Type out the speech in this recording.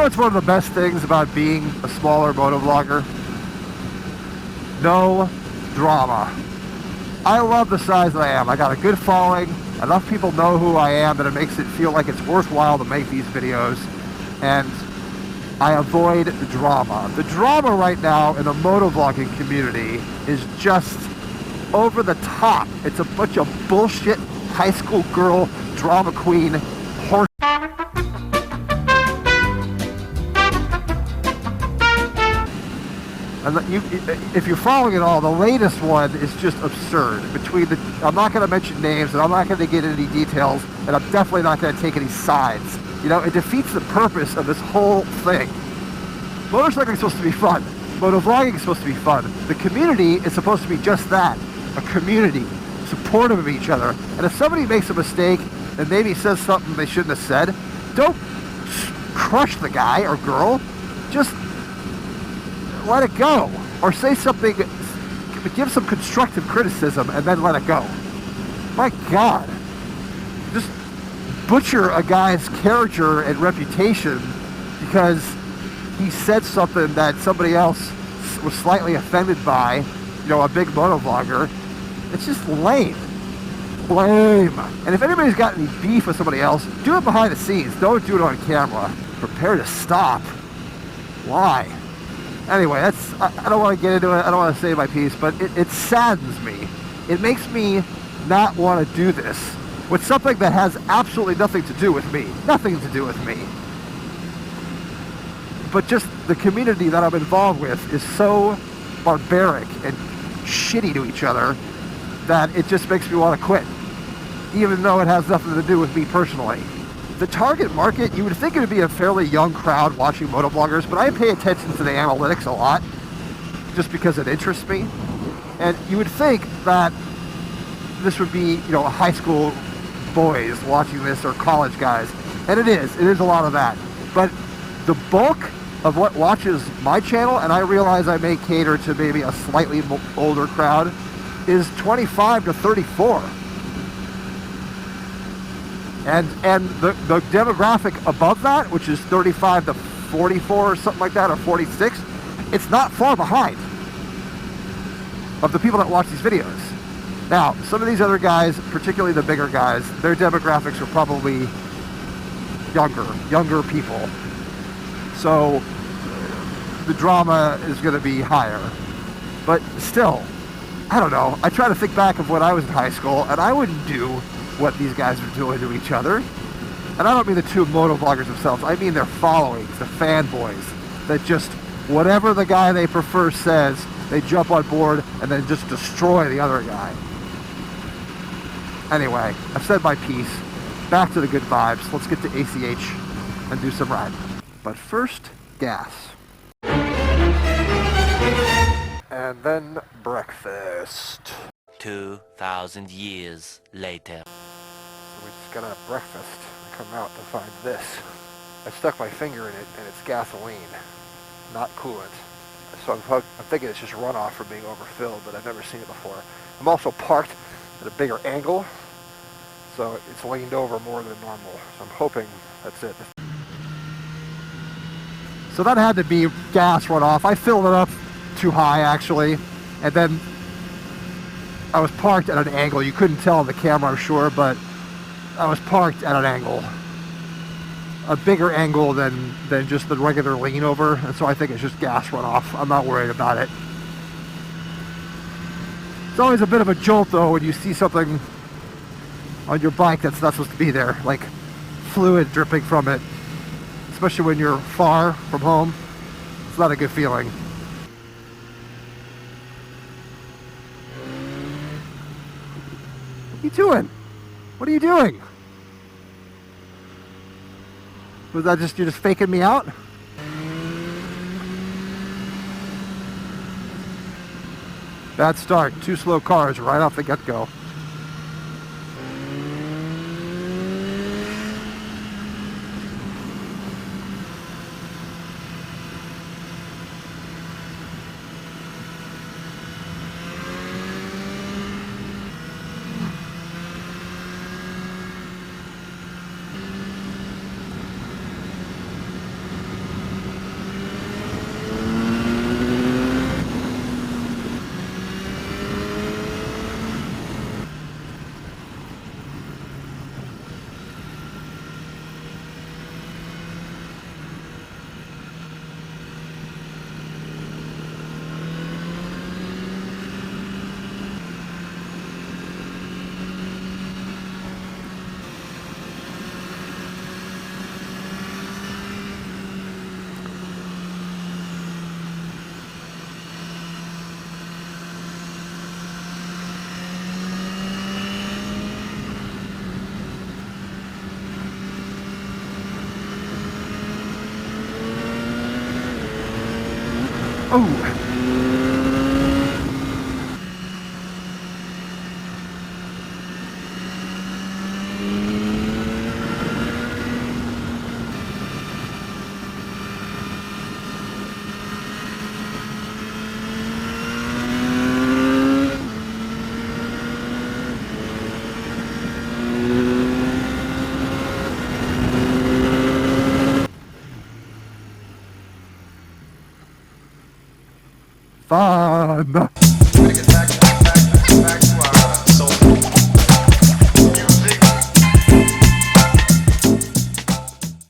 what's one of the best things about being a smaller motovlogger? No drama. I love the size that I am. I got a good following. Enough people know who I am that it makes it feel like it's worthwhile to make these videos. And I avoid drama. The drama right now in the motovlogging community is just over the top. It's a bunch of bullshit high school girl drama queen horse. And if you're following it all, the latest one is just absurd. I'm not going to mention names, and I'm not going to get into any details, and I'm definitely not going to take any sides. You know, it defeats the purpose of this whole thing. Motorcycling is supposed to be fun. Motovlogging is supposed to be fun. The community is supposed to be just that, a community, supportive of each other. And if somebody makes a mistake and maybe says something they shouldn't have said, don't crush the guy or girl. Just let it go, or say something, give some constructive criticism and then let it go. My God, just butcher a guy's character and reputation because he said something that somebody else was slightly offended by, you know, a big motovlogger. It's just lame. Lame. And if anybody's got any beef with somebody else, do it behind the scenes. Don't do it on camera. Prepare to stop. Why? Anyway, I don't want to get into it. I don't want to say my piece, but it saddens me. It makes me not want to do this with something that has absolutely nothing to do with me. Nothing to do with me. But just the community that I'm involved with is so barbaric and shitty to each other that it just makes me want to quit, even though it has nothing to do with me personally. The target market, you would think it would be a fairly young crowd watching motovloggers, but I pay attention to the analytics a lot just because it interests me. And you would think that this would be, you know, high school boys watching this or college guys. And it is a lot of that. But the bulk of what watches my channel, and I realize I may cater to maybe a slightly older crowd, is 25 to 34. And the demographic above that, which is 35 to 44 or something like that, or 46, it's not far behind of the people that watch these videos. Now, some of these other guys, particularly the bigger guys, their demographics are probably younger people. So the drama is going to be higher. But still, I don't know. I try to think back of when I was in high school, and I wouldn't do what these guys are doing to each other. And I don't mean the two motovloggers themselves. I mean their followings, the fanboys, that just whatever the guy they prefer says, they jump on board and then just destroy the other guy. Anyway, I've said my piece. Back to the good vibes. Let's get to ACH and do some riding. But first, gas. And then breakfast. 2,000 years later. So we just got out of breakfast and come out to find this. I stuck my finger in it and it's gasoline, not coolant. So I'm thinking it's just runoff from being overfilled, but I've never seen it before. I'm also parked at a bigger angle, so it's leaned over more than normal. So I'm hoping that's it. So that had to be gas runoff. I filled it up too high actually, and then I was parked at an angle. You couldn't tell on the camera, I'm sure, but I was parked at an angle. A bigger angle than just the regular lean over, and so I think it's just gas runoff. I'm not worried about it. It's always a bit of a jolt though when you see something on your bike that's not supposed to be there, like fluid dripping from it, especially when you're far from home. It's not a good feeling. What are you doing? What are you doing? Was that just, you're just faking me out? Bad start. Two slow cars right off the get-go. Oh. Fun.